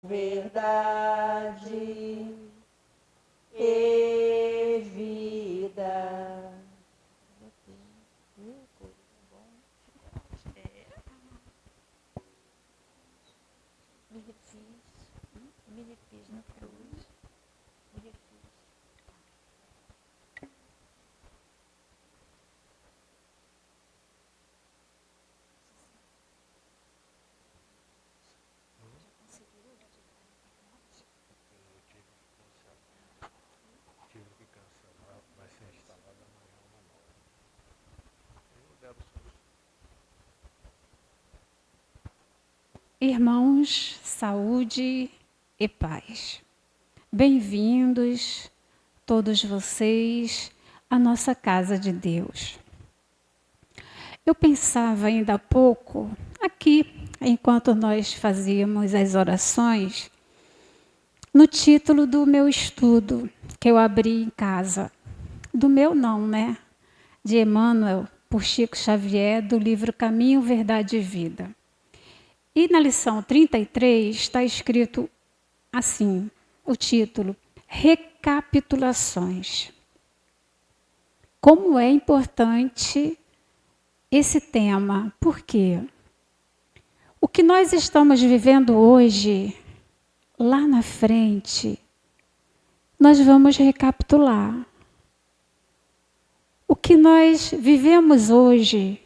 verdade e vida. Irmãos, saúde e paz. Bem-vindos, todos vocês, à nossa casa de Deus. Eu pensava ainda há pouco, aqui, enquanto nós fazíamos as orações, no título do meu estudo, que eu abri em casa. Do meu não, né? De Emmanuel, por Chico Xavier, do livro Caminho, Verdade e Vida. E na lição 33 está escrito assim, o título, Recapitulações. Como é importante esse tema, por quê? O que nós estamos vivendo hoje, lá na frente, nós vamos recapitular. O que nós vivemos hoje,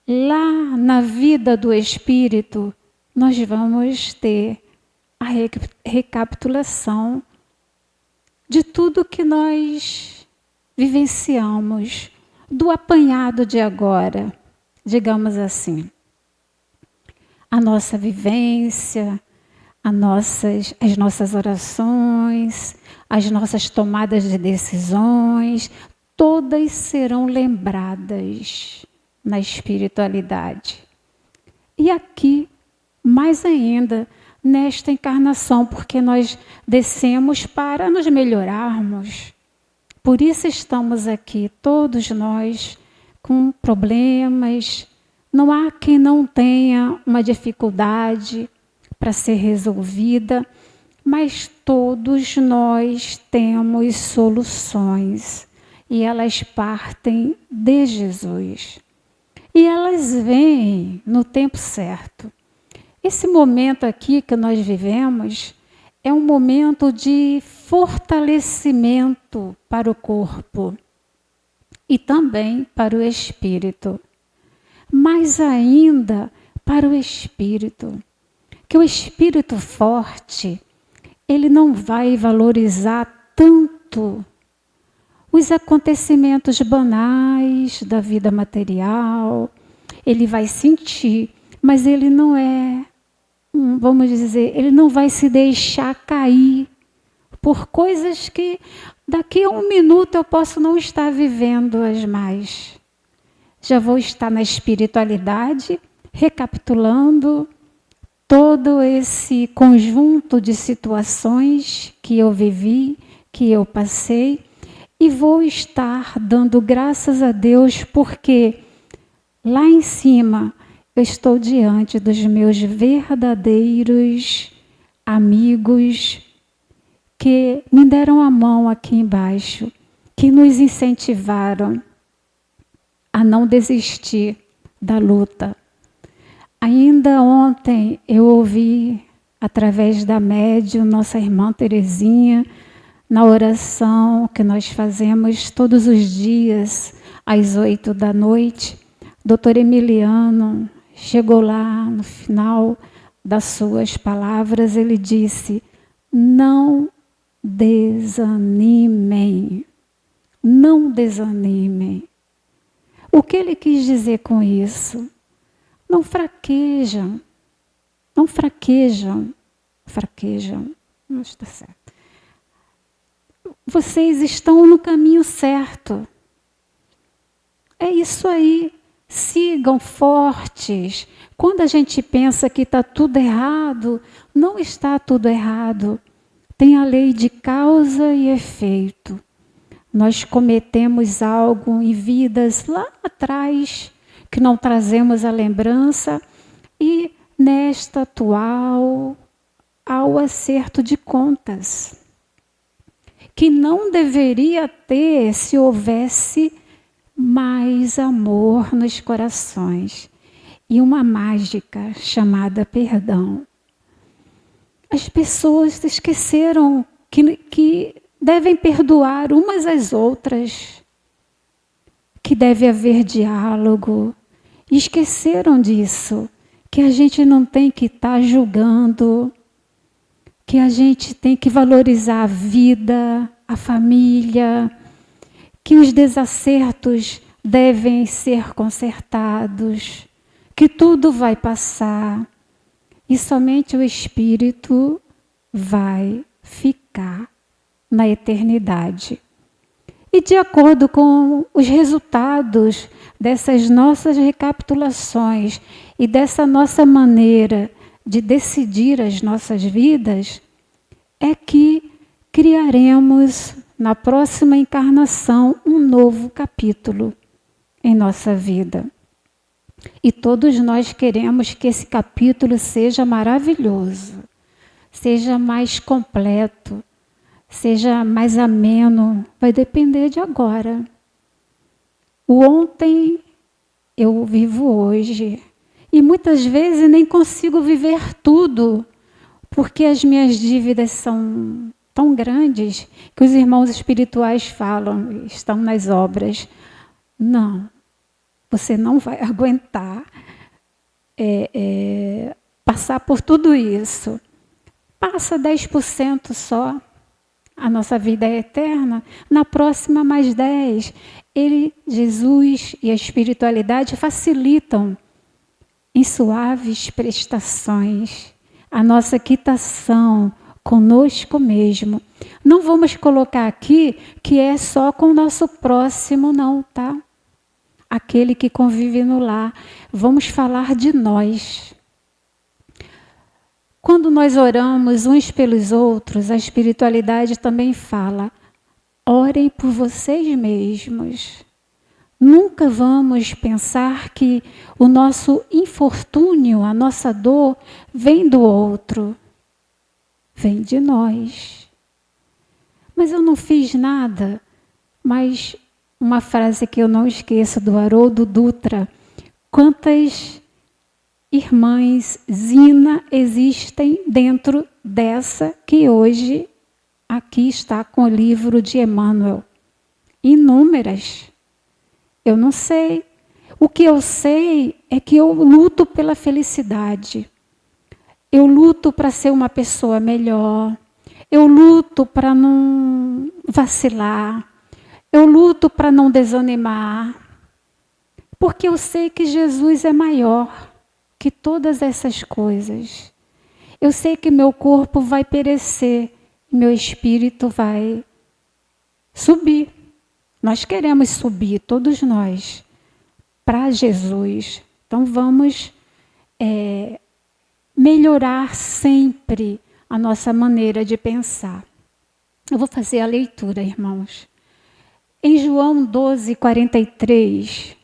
lá na vida do Espírito, nós vamos ter a recapitulação de tudo que nós vivenciamos, do apanhado de agora, digamos assim. A nossa vivência, as nossas orações, as nossas tomadas de decisões, todas serão lembradas na espiritualidade. E aqui, mais ainda, nesta encarnação, porque nós descemos para nos melhorarmos. Por isso estamos aqui, todos nós, com problemas. Não há quem não tenha uma dificuldade para ser resolvida, mas todos nós temos soluções. E elas partem de Jesus. E elas vêm no tempo certo. Esse momento aqui que nós vivemos é um momento de fortalecimento para o corpo e também para o espírito. Mais ainda para o espírito. Que o espírito forte, ele não vai valorizar tanto os acontecimentos banais da vida material. Ele vai sentir, mas ele não é, vamos dizer, ele não vai se deixar cair por coisas que daqui a um minuto eu posso não estar vivendo-as mais. Já vou estar na espiritualidade, recapitulando todo esse conjunto de situações que eu vivi, que eu passei, e vou estar dando graças a Deus, porque lá em cima eu estou diante dos meus verdadeiros amigos que me deram a mão aqui embaixo, que nos incentivaram a não desistir da luta. Ainda ontem eu ouvi, através da médium, nossa irmã Terezinha, na oração que nós fazemos todos os dias, às 20h, Dr. Emiliano chegou lá no final das suas palavras, ele disse, não desanimem, não desanimem. O que ele quis dizer com isso? Não fraquejam, não fraquejam, não está certo. Vocês estão no caminho certo. É isso aí. Sigam fortes. Quando a gente pensa que está tudo errado, não está tudo errado. Tem a lei de causa e efeito. Nós cometemos algo em vidas lá atrás, que não trazemos a lembrança, e nesta atual, há mau acerto de contas, que não deveria ter se houvesse mais amor nos corações e uma mágica chamada perdão. As pessoas esqueceram que devem perdoar umas às outras, que deve haver diálogo. E esqueceram disso, que a gente não tem que estar julgando, que a gente tem que valorizar a vida, a família, que os desacertos devem ser consertados, que tudo vai passar e somente o Espírito vai ficar na eternidade. E de acordo com os resultados dessas nossas recapitulações e dessa nossa maneira de decidir as nossas vidas, é que criaremos na próxima encarnação um novo capítulo em nossa vida. E todos nós queremos que esse capítulo seja maravilhoso, seja mais completo, seja mais ameno, vai depender de agora. O ontem eu vivo hoje e muitas vezes nem consigo viver tudo, porque as minhas dívidas são tão grandes que os irmãos espirituais falam, estão nas obras. Não, você não vai aguentar passar por tudo isso. Passa 10% só. A nossa vida é eterna. Na próxima, mais 10%. Jesus e a espiritualidade facilitam em suaves prestações a nossa quitação conosco mesmo. Não vamos colocar aqui que é só com o nosso próximo, não, tá? Aquele que convive no lar. Vamos falar de nós. Quando nós oramos uns pelos outros, a espiritualidade também fala: orem por vocês mesmos. Nunca vamos pensar que o nosso infortúnio, a nossa dor, vem do outro. Vem de nós. Mas eu não fiz nada. Mas uma frase que eu não esqueço do Haroldo Dutra: quantas irmãs Zina existem dentro dessa que hoje aqui está com o livro de Emmanuel? Inúmeras. Eu não sei. O que eu sei é que eu luto pela felicidade. Eu luto para ser uma pessoa melhor. Eu luto para não vacilar. Eu luto para não desanimar. Porque eu sei que Jesus é maior que todas essas coisas. Eu sei que meu corpo vai perecer, meu espírito vai subir. Nós queremos subir, todos nós, para Jesus. Então vamos melhorar sempre a nossa maneira de pensar. Eu vou fazer a leitura, irmãos. Em João 12:43,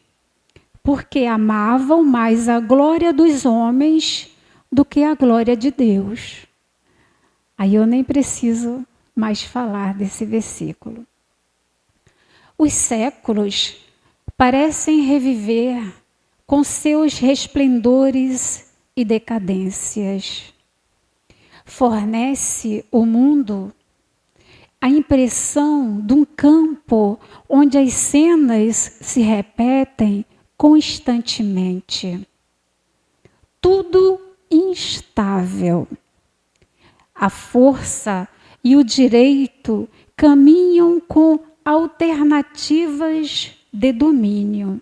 porque amavam mais a glória dos homens do que a glória de Deus. Aí eu nem preciso mais falar desse versículo. Os séculos parecem reviver com seus resplendores e decadências. Fornece o mundo a impressão de um campo onde as cenas se repetem constantemente. Tudo instável. A força e o direito caminham com alternativas de domínio.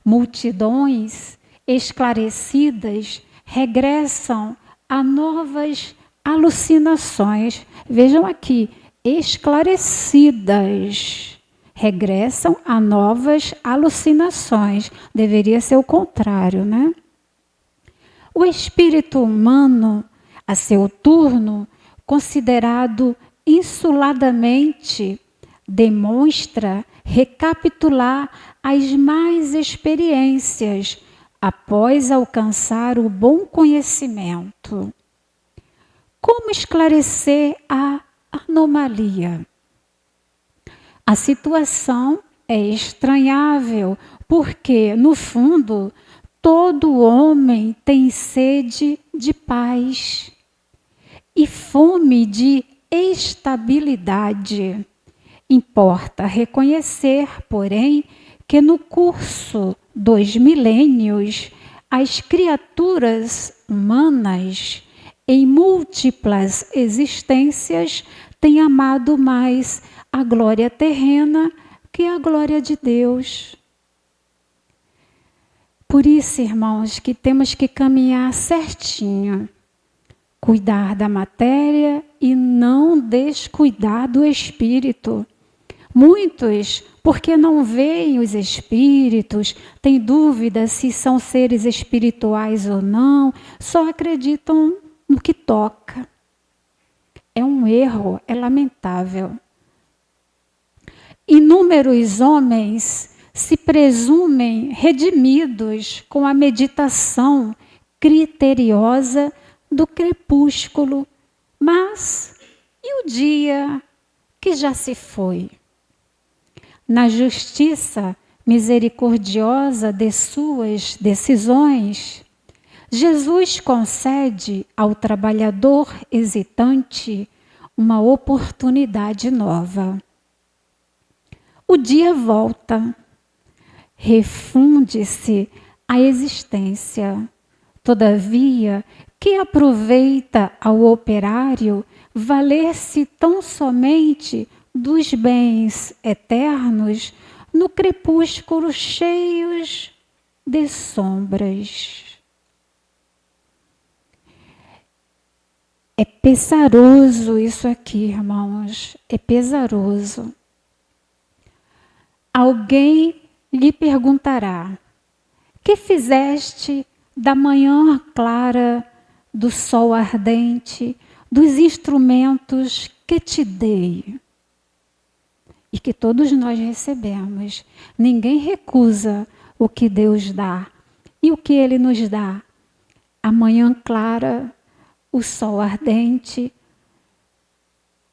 Multidões esclarecidas regressam a novas alucinações. Vejam aqui, esclarecidas. Regressam a novas alucinações. Deveria ser o contrário, né? O espírito humano, a seu turno, considerado insuladamente, demonstra recapitular as mais experiências após alcançar o bom conhecimento. como esclarecer a anomalia? A situação é estranhável, porque, no fundo, todo homem tem sede de paz e fome de estabilidade. Importa reconhecer, porém, que no curso dos milênios, as criaturas humanas, em múltiplas existências, têm amado mais a glória terrena que a glória de Deus. Por isso, irmãos, que temos que caminhar certinho, cuidar da matéria e não descuidar do espírito. Muitos, porque não veem os espíritos, têm dúvida se são seres espirituais ou não, só acreditam no que toca. É um erro, é lamentável. Inúmeros homens se presumem redimidos com a meditação criteriosa do crepúsculo, mas e o dia que já se foi? Na justiça misericordiosa de suas decisões, Jesus concede ao trabalhador hesitante uma oportunidade nova. O dia volta, refunde-se a existência. Todavia, que aproveita ao operário valer-se tão somente dos bens eternos no crepúsculo cheios de sombras. É pesaroso isso aqui, irmãos, é pesaroso. Alguém lhe perguntará: que fizeste da manhã clara, do sol ardente, dos instrumentos que te dei? E que todos nós recebemos. Ninguém recusa o que Deus dá. E o que Ele nos dá? A manhã clara, o sol ardente,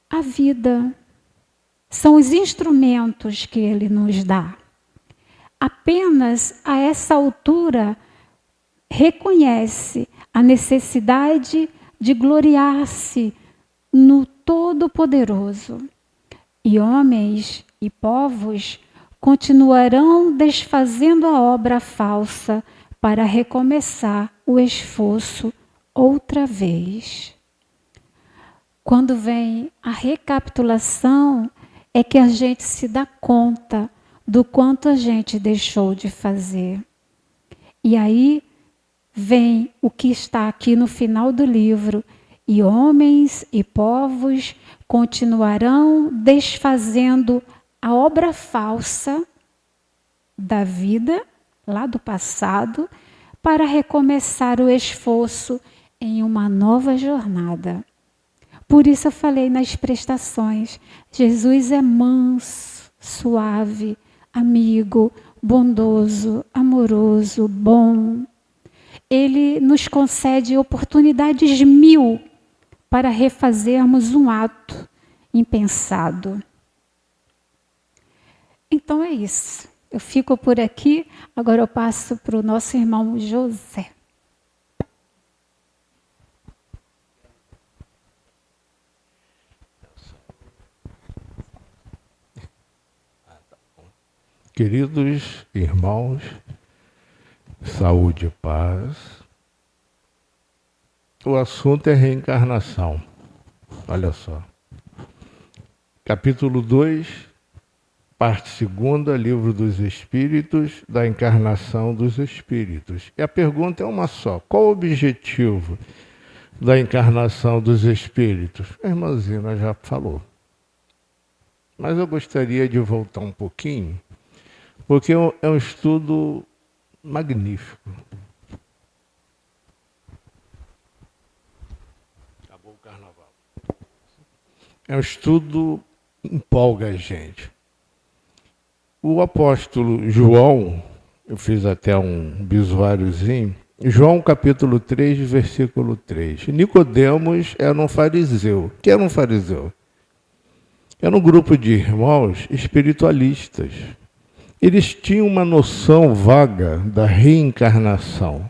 a vida. São os instrumentos que Ele nos dá. Apenas a essa altura reconhece a necessidade de gloriar-se no Todo-Poderoso. E homens e povos continuarão desfazendo a obra falsa para recomeçar o esforço outra vez. Quando vem a recapitulação, é que a gente se dá conta do quanto a gente deixou de fazer. E aí vem o que está aqui no final do livro: e homens e povos continuarão desfazendo a obra falsa da vida, lá do passado, para recomeçar o esforço em uma nova jornada. Por isso eu falei nas prestações, Jesus é manso, suave, amigo, bondoso, amoroso, bom. Ele nos concede oportunidades 1000 para refazermos um ato impensado. Então é isso. Eu fico por aqui, agora eu passo para o nosso irmão José. Queridos irmãos, saúde e paz. O assunto é reencarnação. Olha só. Capítulo 2, parte 2, Livro dos Espíritos, da encarnação dos espíritos. E a pergunta é uma só: qual o objetivo da encarnação dos espíritos? A irmãzinha já falou. Mas eu gostaria de voltar um pouquinho, porque é um estudo magnífico. Acabou o carnaval. É um estudo que empolga a gente. O apóstolo João, eu fiz até um bisuáriozinho, João capítulo 3, versículo 3. Nicodemos era um fariseu. O que era um fariseu? Era um grupo de irmãos espiritualistas. Eles tinham uma noção vaga da reencarnação.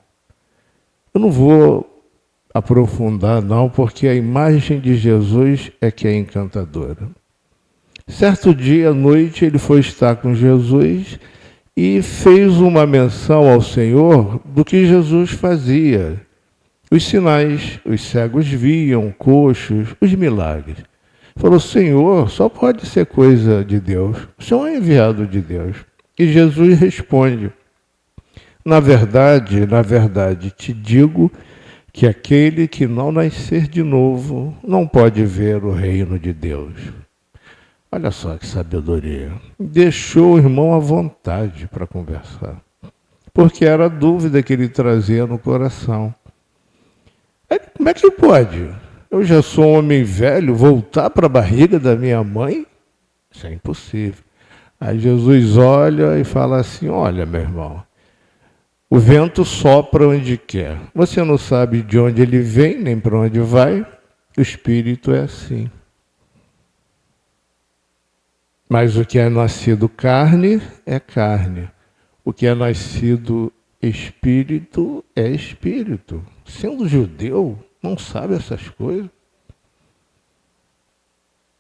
Eu não vou aprofundar, não, porque a imagem de Jesus é que é encantadora. Certo dia à noite, ele foi estar com Jesus e fez uma menção ao Senhor do que Jesus fazia. Os sinais, os cegos viam, coxos, os milagres. Falou: Senhor, só pode ser coisa de Deus. O Senhor é enviado de Deus. E Jesus responde: na verdade, te digo que aquele que não nascer de novo não pode ver o reino de Deus. Olha só que sabedoria. Deixou o irmão à vontade para conversar, porque era a dúvida que ele trazia no coração. Como é que pode? Eu já sou um homem velho, voltar para a barriga da minha mãe? Isso é impossível. Aí Jesus olha e fala assim: olha, meu irmão, o vento sopra onde quer. Você não sabe de onde ele vem, nem para onde vai. O espírito é assim. Mas o que é nascido carne é carne. O que é nascido espírito é espírito. Sendo judeu, não sabe essas coisas.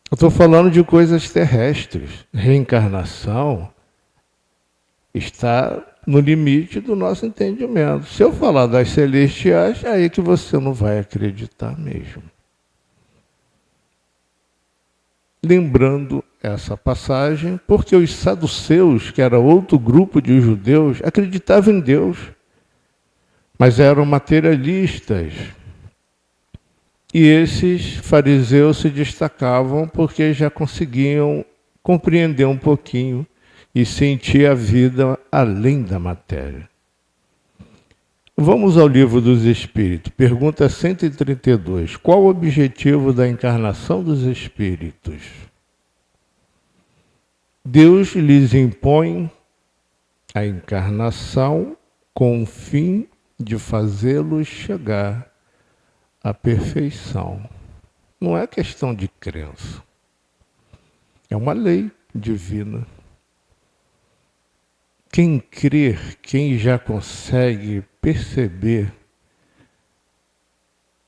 Eu estou falando de coisas terrestres. Reencarnação está no limite do nosso entendimento. Se eu falar das celestiais, é aí que você não vai acreditar mesmo. Lembrando essa passagem, porque os saduceus, que era outro grupo de judeus, acreditavam em Deus, mas eram materialistas. E esses fariseus se destacavam porque já conseguiam compreender um pouquinho e sentir a vida além da matéria. Vamos ao Livro dos Espíritos. Pergunta 132. Qual o objetivo da encarnação dos espíritos? Deus lhes impõe a encarnação com o fim de fazê-los chegar à perfeição. Não é questão de crença. É uma lei divina. Quem crer, quem já consegue perceber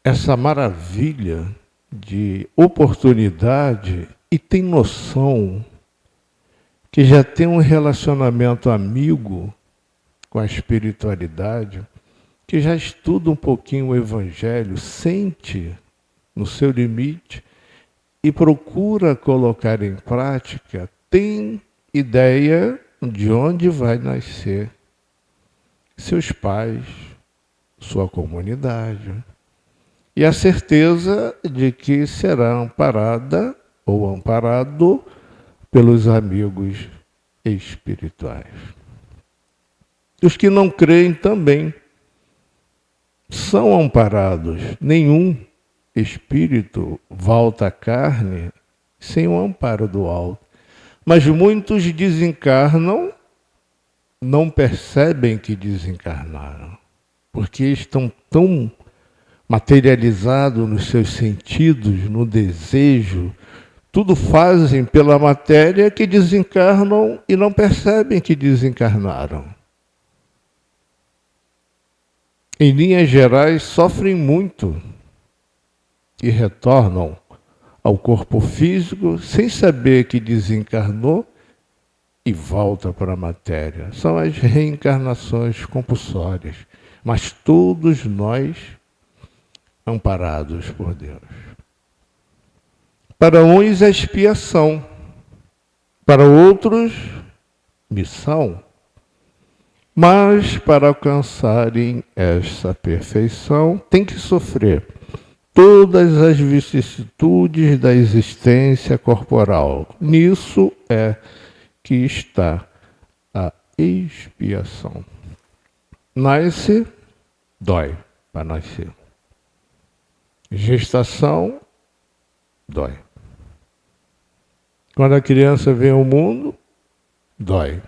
essa maravilha de oportunidade e tem noção que já tem um relacionamento amigo com a espiritualidade, que já estuda um pouquinho o Evangelho, sente no seu limite e procura colocar em prática, tem ideia de onde vai nascer seus pais, sua comunidade, e a certeza de que será amparada ou amparado pelos amigos espirituais. Os que não creem também são amparados. Nenhum espírito volta à carne sem o amparo do alto. Mas muitos desencarnam, não percebem que desencarnaram, porque estão tão materializados nos seus sentidos, no desejo, tudo fazem pela matéria que desencarnam e não percebem que desencarnaram. Em linhas gerais, sofrem muito e retornam ao corpo físico sem saber que desencarnou e volta para a matéria. São as reencarnações compulsórias, mas todos nós amparados por Deus. Para uns é expiação, para outros missão. Mas para alcançarem essa perfeição, tem que sofrer todas as vicissitudes da existência corporal. Nisso é que está a expiação. Nasce, dói para nascer. Gestação, dói. Quando a criança vem ao mundo, dói.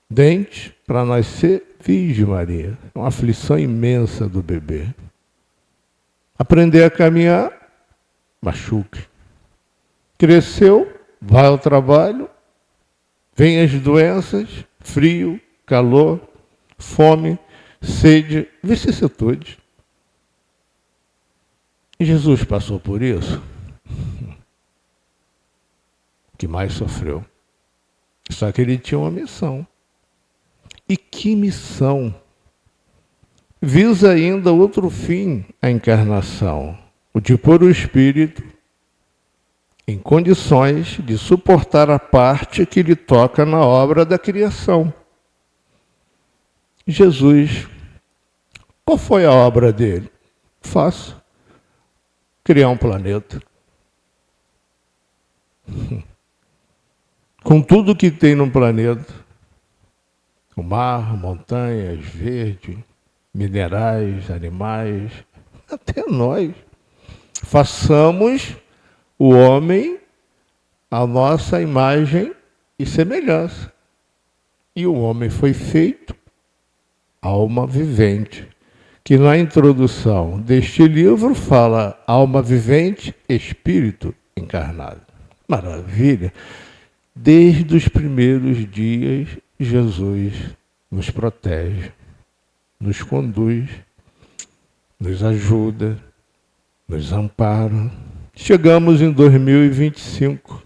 Dente, para nascer, Virgem Maria. É uma aflição imensa do bebê. Aprender a caminhar, machuque. Cresceu, vai ao trabalho, vem as doenças, frio, calor, fome, sede, vicissitude. E Jesus passou por isso. O que mais sofreu. Só que ele tinha uma missão. E que missão? Visa ainda outro fim, a encarnação, o de pôr o espírito em condições de suportar a parte que lhe toca na obra da criação. Jesus, qual foi a obra dele? Fácil. Criar um planeta. Com tudo que tem no planeta, o mar, montanhas, verde, minerais, animais, até nós. Façamos o homem à nossa imagem e semelhança. E o homem foi feito alma vivente, que na introdução deste livro fala alma vivente, espírito encarnado. Maravilha! Desde os primeiros dias, Jesus nos protege, nos conduz, nos ajuda, nos ampara. Chegamos em 2025.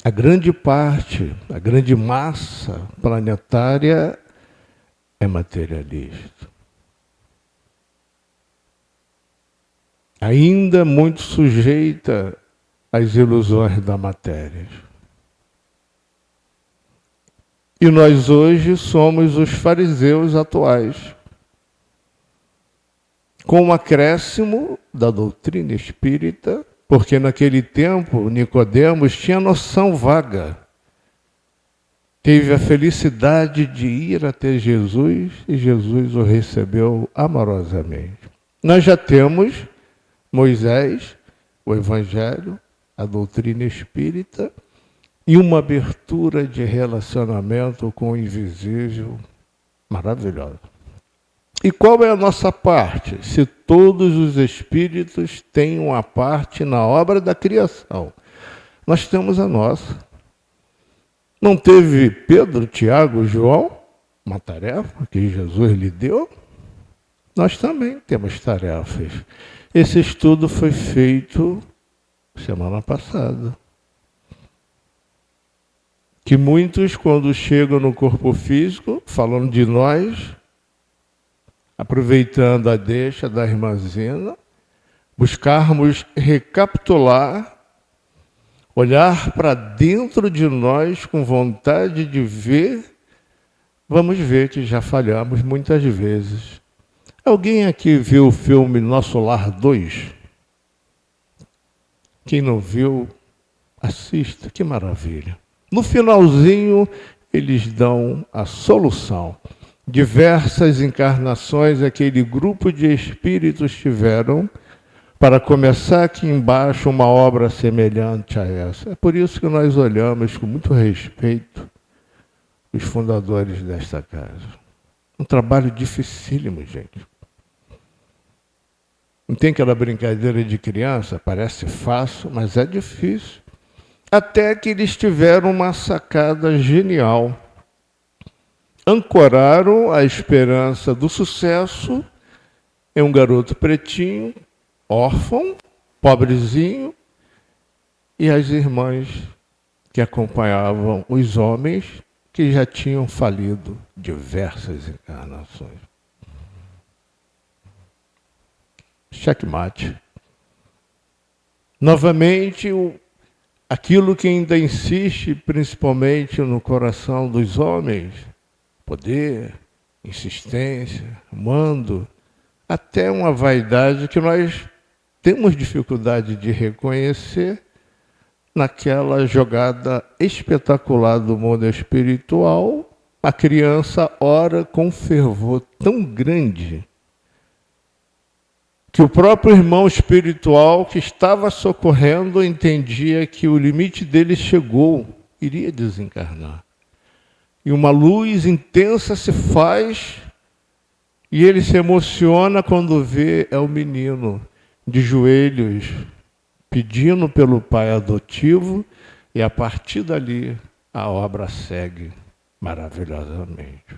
A grande parte, a grande massa planetária é materialista. Ainda muito sujeita às ilusões da matéria. E nós hoje somos os fariseus atuais, com o acréscimo da doutrina espírita, porque naquele tempo Nicodemos tinha noção vaga. Teve a felicidade de ir até Jesus e Jesus o recebeu amorosamente. Nós já temos Moisés, o Evangelho, a doutrina espírita e uma abertura de relacionamento com o invisível maravilhosa. E qual é a nossa parte? Se todos os espíritos têm uma parte na obra da criação, nós temos a nossa. Não teve Pedro, Tiago, João uma tarefa que Jesus lhe deu? Nós também temos tarefas. Esse estudo foi feito semana passada. Que muitos, quando chegam no corpo físico, falando de nós, aproveitando a deixa da irmã Zina, buscarmos recapitular, olhar para dentro de nós com vontade de ver, vamos ver que já falhamos muitas vezes. Alguém aqui viu o filme Nosso Lar 2? Quem não viu, assista, que maravilha. No finalzinho, eles dão a solução. Diversas encarnações aquele grupo de espíritos tiveram para começar aqui embaixo uma obra semelhante a essa. É por isso que nós olhamos com muito respeito os fundadores desta casa. Um trabalho dificílimo, gente. Não tem aquela brincadeira de criança, parece fácil, mas é difícil. Até que eles tiveram uma sacada genial. Ancoraram a esperança do sucesso em um garoto pretinho, órfão, pobrezinho, e as irmãs que acompanhavam os homens que já tinham falido diversas encarnações. Checkmate. Novamente, aquilo que ainda insiste, principalmente no coração dos homens, poder, insistência, mando, até uma vaidade que nós temos dificuldade de reconhecer naquela jogada espetacular do mundo espiritual. A criança ora com fervor tão grande que o próprio irmão espiritual que estava socorrendo entendia que o limite dele chegou, iria desencarnar. E uma luz intensa se faz e ele se emociona quando vê o menino de joelhos pedindo pelo pai adotivo, e a partir dali a obra segue maravilhosamente.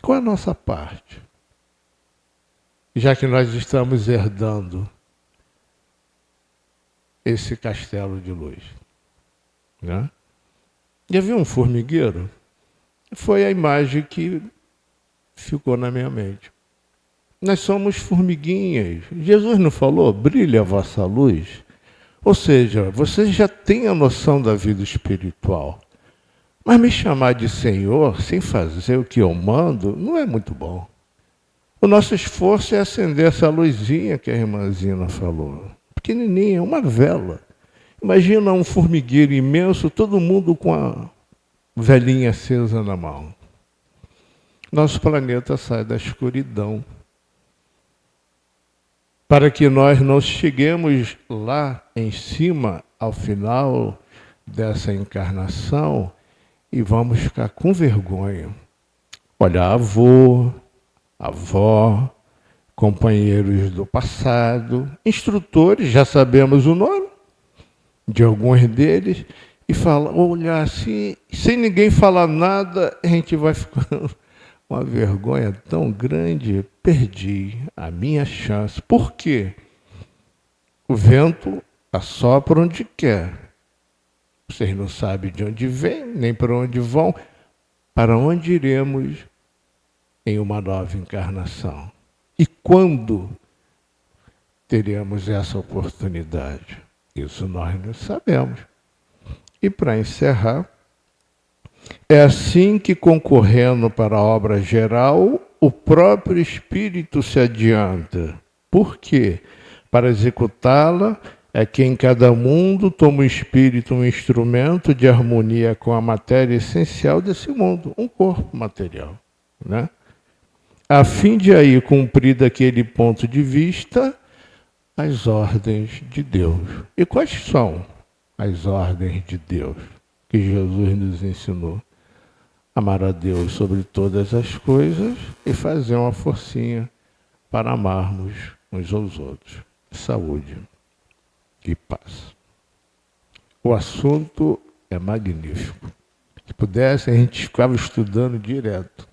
Qual é a nossa parte? Já que nós estamos herdando esse castelo de luz, né? E havia um formigueiro. Foi a imagem que ficou na minha mente. Nós somos formiguinhas. Jesus não falou, brilhe a vossa luz? Ou seja, você já tem a noção da vida espiritual. Mas me chamar de Senhor sem fazer o que eu mando não é muito bom. O nosso esforço é acender essa luzinha que a irmã Zina falou. Pequenininha, uma vela. Imagina um formigueiro imenso, todo mundo com a velinha acesa na mão. Nosso planeta sai da escuridão. Para que nós não cheguemos lá em cima, ao final dessa encarnação, e vamos ficar com vergonha. Olha, avô, avó, companheiros do passado, instrutores, já sabemos o nome de alguns deles, e fala, olhar assim, sem ninguém falar nada, a gente vai ficando uma vergonha tão grande, perdi a minha chance. Por quê? O vento assopra onde quer. Vocês não sabem de onde vem, nem para onde vão. Para onde iremos em uma nova encarnação? E quando teremos essa oportunidade? Isso nós não sabemos. E para encerrar, é assim que, concorrendo para a obra geral, o próprio Espírito se adianta. Por quê? Para executá-la, é que em cada mundo toma o Espírito um instrumento de harmonia com a matéria essencial desse mundo, um corpo material, né? A fim de aí cumprir daquele ponto de vista as ordens de Deus. E quais são as ordens de Deus que Jesus nos ensinou? Amar a Deus sobre todas as coisas e fazer uma forcinha para amarmos uns aos outros. Saúde e paz. O assunto é magnífico. Se pudesse, a gente ficava estudando direto.